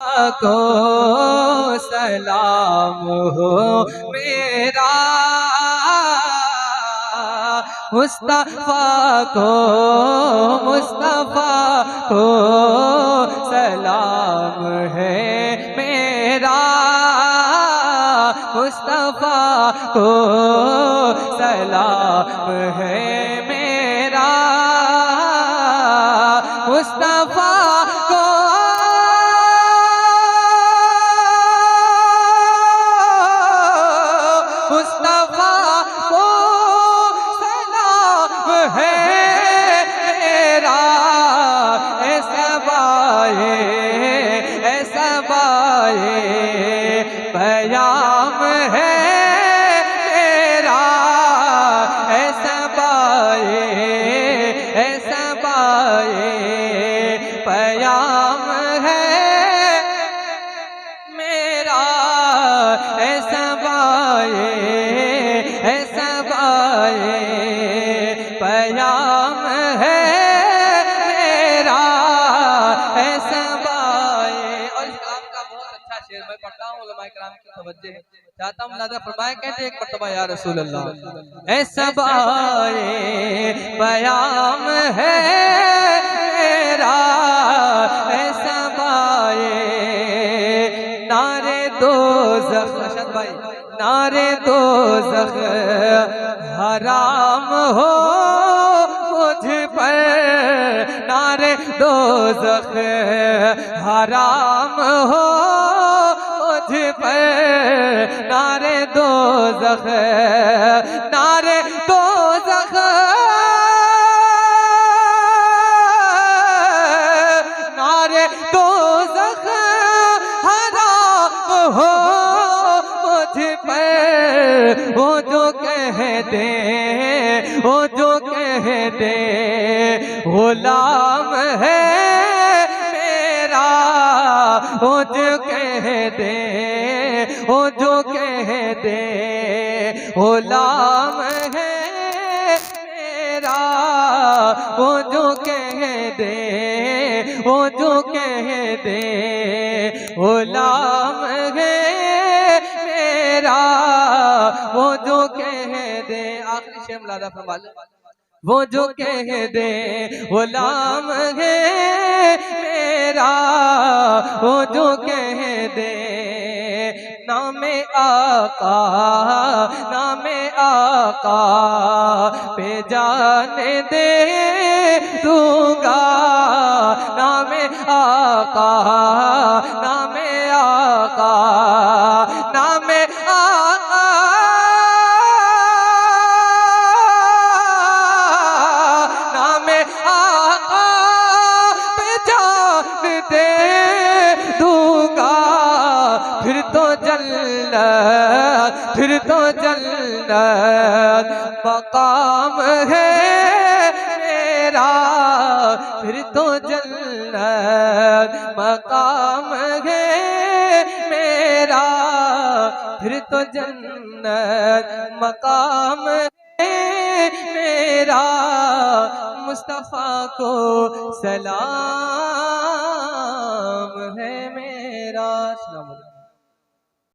को सलाम हो मेरा, मुस्तफा को सलाम है मेरा, मुस्तफा को सलाम है मेरा, मुस्तफा को है मेरा, ऐसा बाए पयाम है मेरा, ऐसा बाए पयाम है मेरा, ऐसा बाए पयाम है मेरा, ऐसा बाए। और इस कलाम का बहुत अच्छा शेर मैं पढ़ता हूँ, उलमाए किराम की तवज्जो चाहता हूँ। मुलाज़ा फरमाए, कहते एक मर्तबा या रसूल अल्लाह, ऐसा बाए पयाम है मेरा, ऐसा बाए नारे दोज़ख, अशद भाई, नारे दोज़ख हराम हो मुझ पर, नारे दोज़ख हराम हो मुझ पर, नारे दोज़ख, नारे दोज़ख, नारे दोज़ख हराम हो मुझ पर, वो जो कह दे, वो जो कह दे गुलाम है मेरा, वो जो कह दे, वो जो कह दे गुलाम है मेरा, वो जो कह दे, वो जो कह दे गुलाम है मेरा, वो जो कह दे। आखिरी शेर मुलाज़ा फरमा ले, वो जो कह दे गुलाम है मेरा, वो जो कह दे नामे आका, नामे आका पे जाने दे दूंगा, नामे आका, नामे आका, नामे आका, नामे आका पे जान दे दूंगा, फिर तो जन्नत, फिर तो जन्नत मकाम है मेरा, फिर तो जन्नत मकाम है मेरा, फिर तो जन्नत मकाम है मेरा, मुस्तफा को सलाम है मेरा।